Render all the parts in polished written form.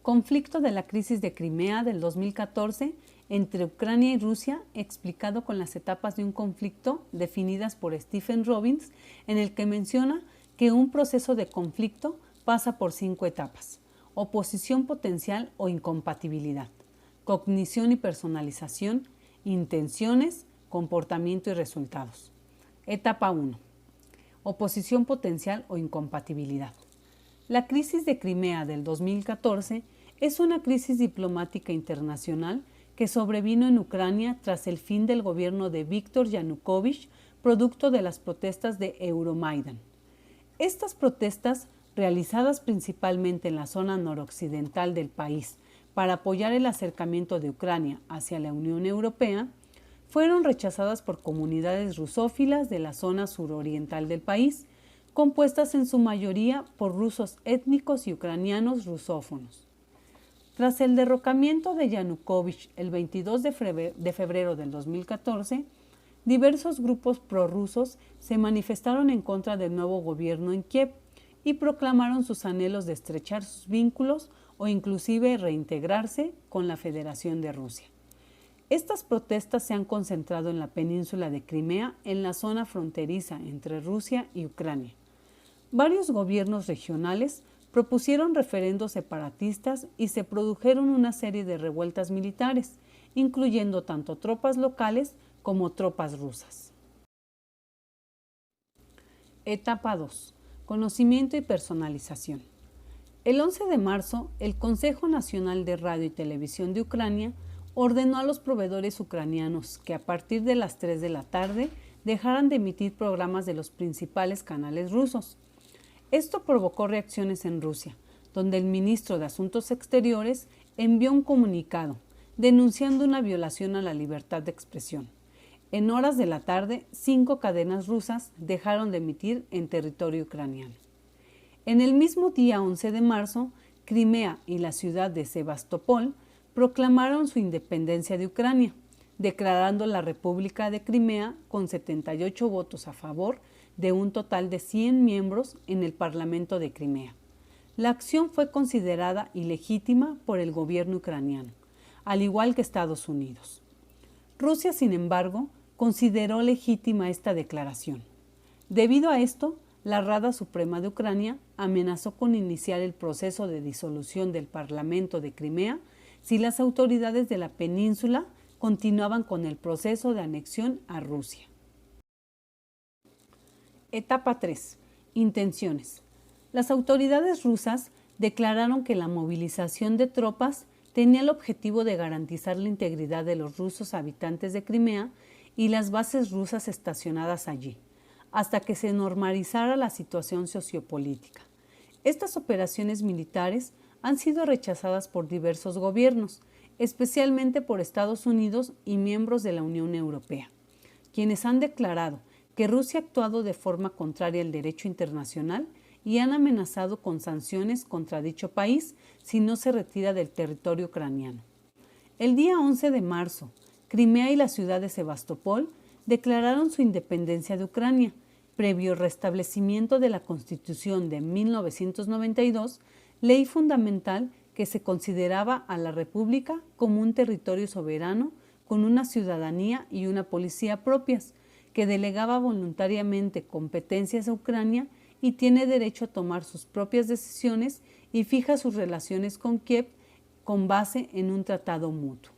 Conflicto de la crisis de Crimea del 2014 entre Ucrania y Rusia, explicado con las etapas de un conflicto definidas por Stephen Robbins, en el que menciona que un proceso de conflicto pasa por 5 etapas: oposición potencial o incompatibilidad, cognición y personalización, intenciones, comportamiento y resultados. Etapa 1. Oposición potencial o incompatibilidad. La crisis de Crimea del 2014 es una crisis diplomática internacional que sobrevino en Ucrania tras el fin del gobierno de Víktor Yanukovych, producto de las protestas de Euromaidan. Estas protestas, realizadas principalmente en la zona noroccidental del país para apoyar el acercamiento de Ucrania hacia la Unión Europea, fueron rechazadas por comunidades rusófilas de la zona suroriental del país, compuestas en su mayoría por rusos étnicos y ucranianos rusófonos. Tras el derrocamiento de Yanukovych el 22 de febrero del 2014, diversos grupos prorrusos se manifestaron en contra del nuevo gobierno en Kiev y proclamaron sus anhelos de estrechar sus vínculos o inclusive reintegrarse con la Federación de Rusia. Estas protestas se han concentrado en la península de Crimea, en la zona fronteriza entre Rusia y Ucrania. Varios gobiernos regionales propusieron referendos separatistas y se produjeron una serie de revueltas militares, incluyendo tanto tropas locales como tropas rusas. Etapa 2. Conocimiento y personalización. El 11 de marzo, el Consejo Nacional de Radio y Televisión de Ucrania ordenó a los proveedores ucranianos que a partir de las 3 de la tarde dejaran de emitir programas de los principales canales rusos. Esto provocó reacciones en Rusia, donde el ministro de Asuntos Exteriores envió un comunicado denunciando una violación a la libertad de expresión. En horas de la tarde, 5 cadenas rusas dejaron de emitir en territorio ucraniano. En el mismo día 11 de marzo, Crimea y la ciudad de Sebastopol proclamaron su independencia de Ucrania, declarando la República de Crimea con 78 votos a favor de un total de 100 miembros en el Parlamento de Crimea. La acción fue considerada ilegítima por el gobierno ucraniano, al igual que Estados Unidos. Rusia, sin embargo, consideró legítima esta declaración. Debido a esto, la Rada Suprema de Ucrania amenazó con iniciar el proceso de disolución del Parlamento de Crimea si las autoridades de la península continuaban con el proceso de anexión a Rusia. Etapa 3. Intenciones. Las autoridades rusas declararon que la movilización de tropas tenía el objetivo de garantizar la integridad de los rusos habitantes de Crimea y las bases rusas estacionadas allí, hasta que se normalizara la situación sociopolítica. Estas operaciones militares han sido rechazadas por diversos gobiernos, especialmente por Estados Unidos y miembros de la Unión Europea, quienes han declarado que Rusia ha actuado de forma contraria al derecho internacional y han amenazado con sanciones contra dicho país si no se retira del territorio ucraniano. El día 11 de marzo, Crimea y la ciudad de Sebastopol declararon su independencia de Ucrania, previo restablecimiento de la Constitución de 1992, ley fundamental que se consideraba a la República como un territorio soberano con una ciudadanía y una policía propias, que delegaba voluntariamente competencias a Ucrania y tiene derecho a tomar sus propias decisiones y fija sus relaciones con Kiev con base en un tratado mutuo.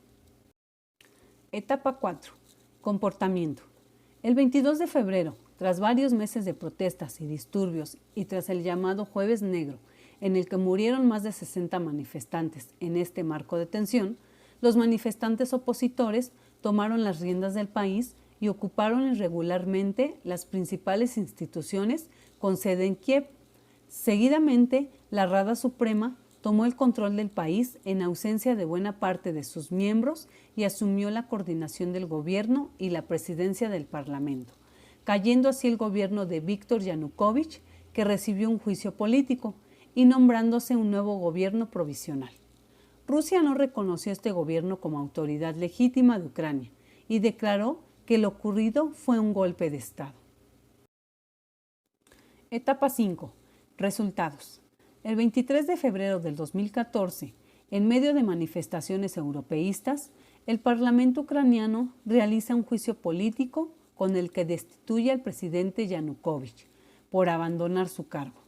Etapa 4. Comportamiento. El 22 de febrero, tras varios meses de protestas y disturbios y tras el llamado Jueves Negro, en el que murieron más de 60 manifestantes en este marco de tensión, los manifestantes opositores tomaron las riendas del país y ocuparon irregularmente las principales instituciones con sede en Kiev. Seguidamente, la Rada Suprema tomó el control del país en ausencia de buena parte de sus miembros y asumió la coordinación del gobierno y la presidencia del Parlamento, cayendo así el gobierno de Víktor Yanukovych, que recibió un juicio político, y nombrándose un nuevo gobierno provisional. Rusia no reconoció este gobierno como autoridad legítima de Ucrania y declaró que lo ocurrido fue un golpe de Estado. Etapa 5. Resultados. El 23 de febrero del 2014 En medio de manifestaciones europeístas, el Parlamento ucraniano realiza un juicio político con el que destituye al presidente Yanukovych por abandonar su cargo.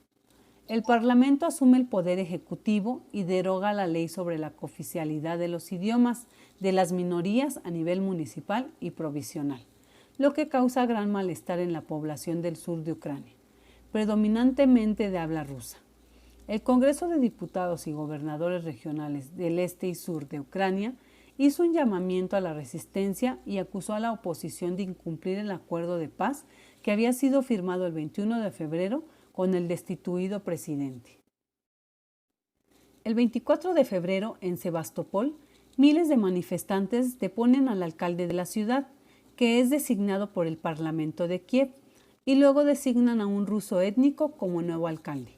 El Parlamento asume el poder ejecutivo y deroga la ley sobre la cooficialidad de los idiomas de las minorías a nivel municipal y provisional, lo que causa gran malestar en la población del sur de Ucrania, predominantemente de habla rusa. El Congreso de Diputados y Gobernadores Regionales del Este y Sur de Ucrania hizo un llamamiento a la resistencia y acusó a la oposición de incumplir el acuerdo de paz que había sido firmado el 21 de febrero con el destituido presidente. El 24 de febrero, en Sebastopol, miles de manifestantes deponen al alcalde de la ciudad, que es designado por el Parlamento de Kiev, y luego designan a un ruso étnico como nuevo alcalde.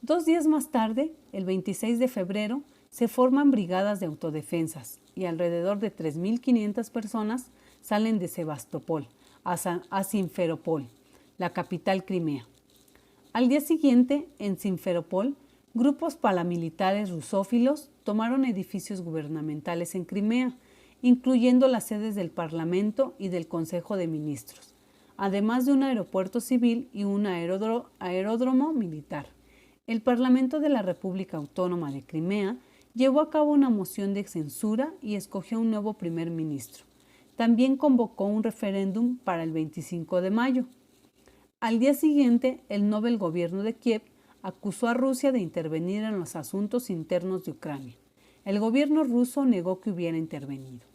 2 días más tarde, el 26 de febrero, se forman brigadas de autodefensas y alrededor de 3.500 personas salen de Sebastopol a Simferopol, la capital crimea. Al día siguiente, en Simferopol, grupos paramilitares rusófilos tomaron edificios gubernamentales en Crimea, incluyendo las sedes del Parlamento y del Consejo de Ministros, además de un aeropuerto civil y un aeródromo militar. El Parlamento de la República Autónoma de Crimea llevó a cabo una moción de censura y escogió un nuevo primer ministro. También convocó un referéndum para el 25 de mayo. Al día siguiente, el Nobel Gobierno de Kiev acusó a Rusia de intervenir en los asuntos internos de Ucrania. El gobierno ruso negó que hubiera intervenido.